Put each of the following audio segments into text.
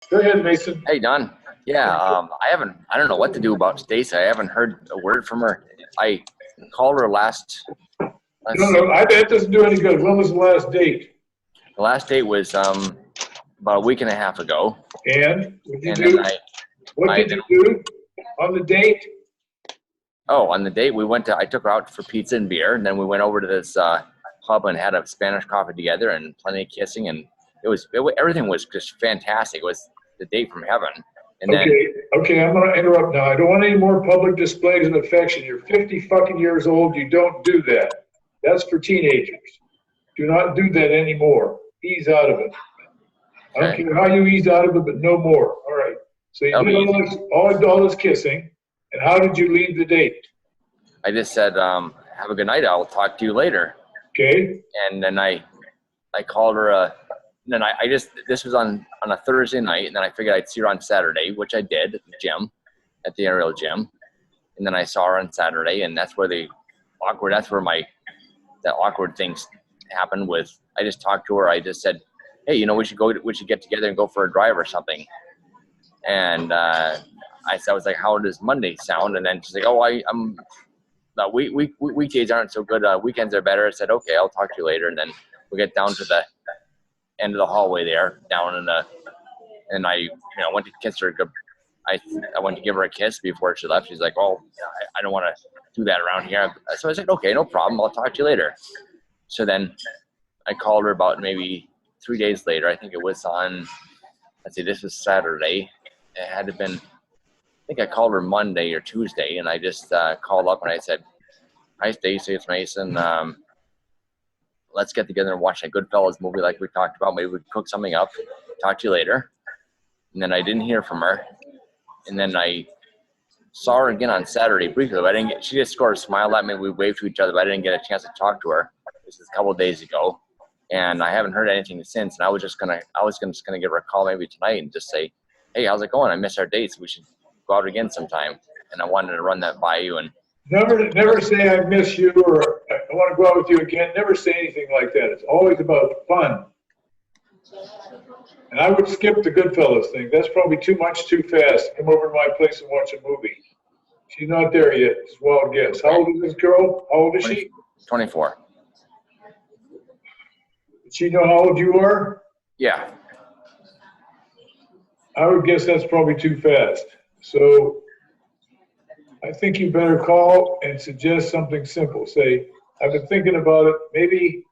Go ahead, Mason. Hey, Don. Yeah, I don't know what to do about Stacy. I haven't heard a word from her. I called her let's No, see, that doesn't do any good. When was the last date? the last date was about a week and a half ago. And what did you And do? then What did you do on the date? on the date, I took her out for pizza and beer, and then we went over to this pub and had a Spanish coffee together and plenty of kissing, and everything was just fantastic. It was the date from heaven. And then, Okay, I'm going to interrupt now. I don't want any more public displays of affection. You're 50 fucking years old. You don't do that. That's for teenagers. Do not do that anymore. Ease out of it. I don't care how you ease out of it, but no more. All right. So you did all this kissing, and how did you leave the date? I just said, have a good night. I'll talk to you later. Okay. And then I called her, and then this was on a Thursday night, and then I figured I'd see her on Saturday, which I did at the gym, at the aerial gym. And then I saw her on Saturday, and that's where that awkward things happened with, I just talked to her. I just said, hey, we should get together and go for a drive or something. And I was like, how does Monday sound? And then she's like, oh, weekdays aren't so good. Weekends are better. I said, okay, I'll talk to you later. And then we get down to the end of the hallway there, and I went to kiss her. I went to give her a kiss before she left. She's like, oh, I don't want to do that around here. So I said, okay, no problem. I'll talk to you later. So then I called her about maybe 3 days later. I think it was this was Saturday. It had to have been, I think I called her Monday or Tuesday, and I just called up and I said, hi, Stacy, it's Mason. Let's get together and watch that Goodfellas movie like we talked about. Maybe we could cook something up. Talk to you later. And then I didn't hear from her. And then I saw her again on Saturday briefly, but she just sort of smiled at me. We waved to each other, but I didn't get a chance to talk to her. This is a couple of days ago. And I haven't heard anything since. And I was just gonna give her a call maybe tonight and just say, hey, how's it going? I missed our dates. We should go out again sometime. And I wanted to run that by you. And never say I miss you or I want to go out with you again. Never say anything like that. It's always about fun. And I would skip the Goodfellas thing. That's probably too much too fast. Come over to my place and watch a movie. She's not there yet. It's a wild guess. How old is this girl? How old is she? 24. Does she know how old you are? Yeah. I would guess that's probably too fast. So I think you better call and suggest something simple. Say, I've been thinking about it.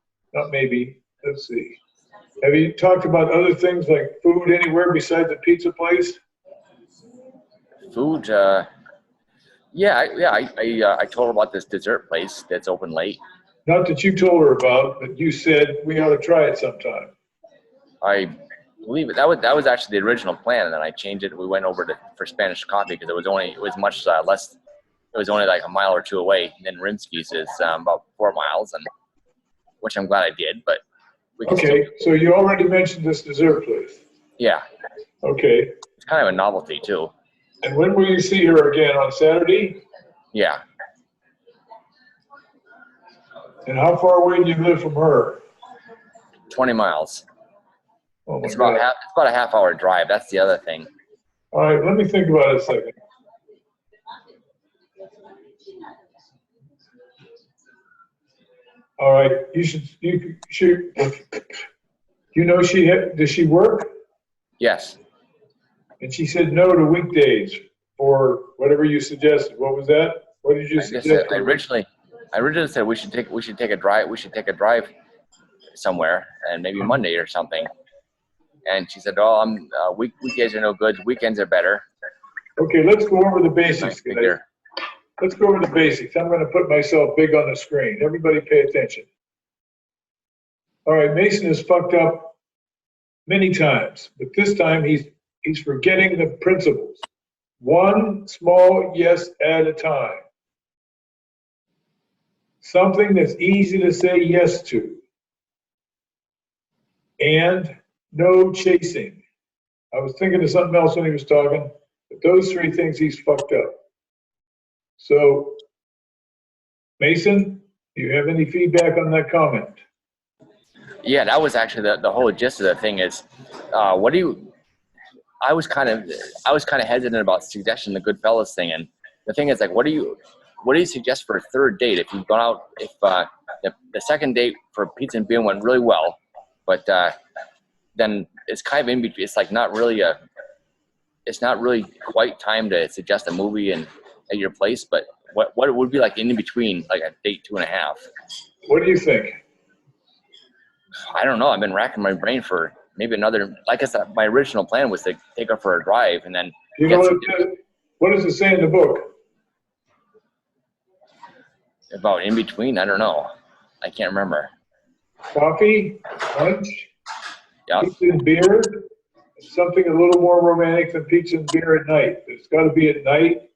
Let's see. Have you talked about other things like food anywhere besides the pizza place? Food, I told her about this dessert place that's open late. Not that you told her about, but you said we ought to try it sometime. I believe it. That was actually the original plan, and then I changed it. We went over for Spanish coffee because it was much less. It was only like a mile or two away. And then Rimsky's is about 4 miles, and which I'm glad I did. But okay, so you already mentioned this dessert place. Yeah. Okay. It's kind of a novelty too. And when will you see her again? On Saturday? Yeah. And how far away do you live from her? 20 miles. Oh my it's God. about a half-hour drive. That's the other thing. All right, let me think about it a second. All right, does she work? Yes. And she said no to weekdays or whatever you suggested. What was that? What did you suggest? I originally said we should take a drive somewhere, and maybe Monday or something. And she said, "Oh, weekdays are no good. Weekends are better." Okay, let's go over the basics. Let's go over the basics. I'm going to put myself big on the screen. Everybody pay attention. All right, Mason has fucked up many times, but this time he's forgetting the principles. One small yes at a time. Something that's easy to say yes to. And no chasing. I was thinking of something else when he was talking, but those three things he's fucked up. So, Mason, do you have any feedback on that comment? Yeah, that was actually the whole gist of the thing is, I was kind of hesitant about suggesting the Goodfellas thing, and the thing is, like, what do you suggest for a third date if you've gone out, if the second date for pizza and beer went really well, but then it's kind of in between. It's like it's not really quite time to suggest a movie and at your place, but what it would be like in between, like a date 2.5. What do you think? I don't know. I've been racking my brain for maybe another. Like I said, my original plan was to take her for a drive and then. You know what does it say in the book? About in between, I don't know. I can't remember. Coffee, lunch, Yeah. pizza and beer, something a little more romantic than pizza and beer at night. It's got to be at night,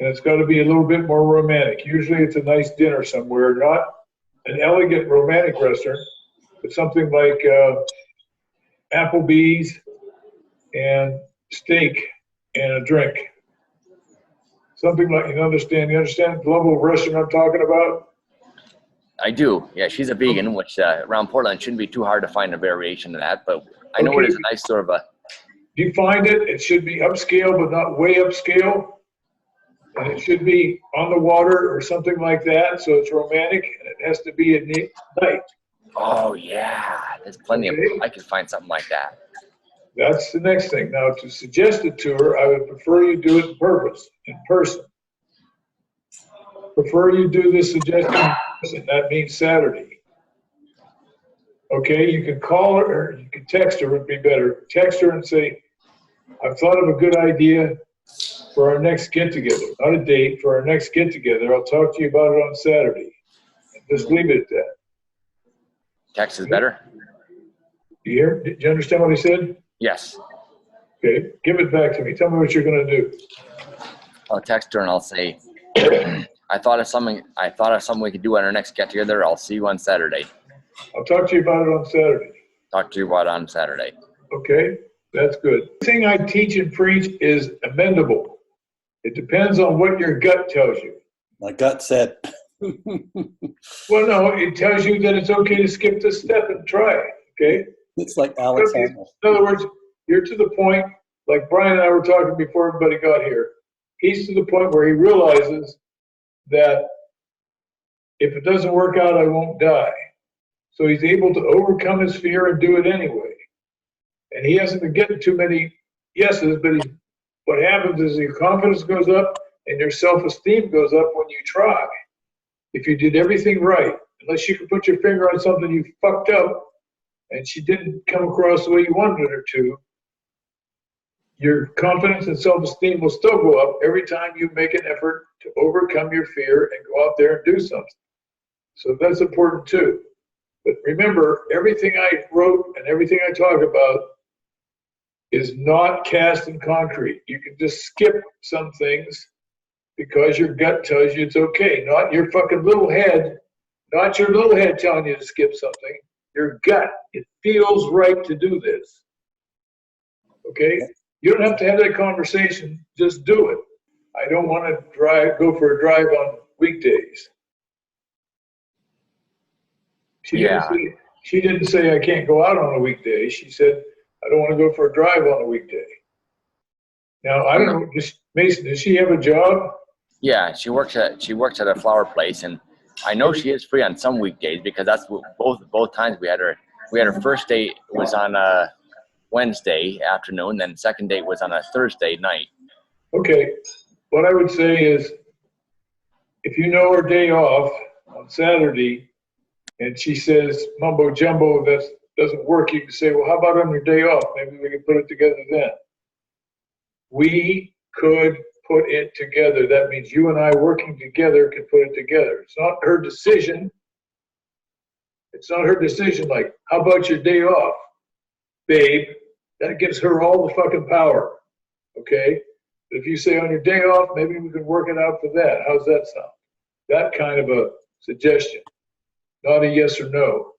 and it's got to be a little bit more romantic. Usually it's a nice dinner somewhere, not an elegant romantic restaurant, but something like Applebee's and steak and a drink. Something like, you understand the level of restaurant I'm talking about? I do. Yeah, she's a vegan, which around Portland shouldn't be too hard to find a variation of that. But I know it is a nice sort of a. If you find it, it should be upscale, but not way upscale. And it should be on the water or something like that, so it's romantic, and it has to be at night. Oh, yeah. There's plenty of. I could find something like that. That's the next thing. Now, to suggest it to her, I would prefer you do it in person. Prefer you do this suggestion in person. That means Saturday. Okay, you can call her, or you can text her, would be better. Text her and say, I've thought of a good idea for our next get-together. Not a date, for our next get-together. I'll talk to you about it on Saturday. And just leave it at that. Text is better? You hear? Did you understand what I said? Yes. Okay, give it back to me. Tell me what you're going to do. I'll text her and I'll say, I thought of something we could do on our next get-together. I'll see you on Saturday. I'll talk to you about it on Saturday. Talk to you about it on Saturday. Okay, that's good. The thing I teach and preach is amendable. It depends on what your gut tells you. My gut said. Well, no, it tells you that it's okay to skip this step and try it, okay? It's like Alex Honnold. In other words, you're to the point, like Brian and I were talking before everybody got here. He's to the point where he realizes that if it doesn't work out, I won't die. So he's able to overcome his fear and do it anyway. And he hasn't been getting too many yeses, but what happens is your confidence goes up and your self-esteem goes up when you try. If you did everything right, unless you could put your finger on something you fucked up and she didn't come across the way you wanted her to, your confidence and self-esteem will still go up every time you make an effort to overcome your fear and go out there and do something. So that's important too. But remember, everything I wrote and everything I talk about is not cast in concrete. You can just skip some things because your gut tells you it's okay. Not your fucking little head, not your little head telling you to skip something. Your gut, it feels right to do this. Okay? You don't have to have that conversation, just do it. I don't want to go for a drive on weekdays. She didn't say I can't go out on a weekday. She said, I don't want to go for a drive on a weekday. Now, I don't know, Mason, does she have a job? Yeah, she works at a flower place, and I know she is free on some weekdays because that's what both times we had her first date was on a Wednesday afternoon, then second date was on a Thursday night. Okay. What I would say is, if you know her day off on Saturday, and she says mumbo jumbo that doesn't work, you can say, well, how about on your day off? Maybe we can put it together then. We could put it together. That means you and I working together can put it together. It's not her decision. It's not her decision like, how about your day off, babe? That gives her all the fucking power, okay? But if you say on your day off, maybe we can work it out for that. How's that sound? That kind of a suggestion, not a yes or no.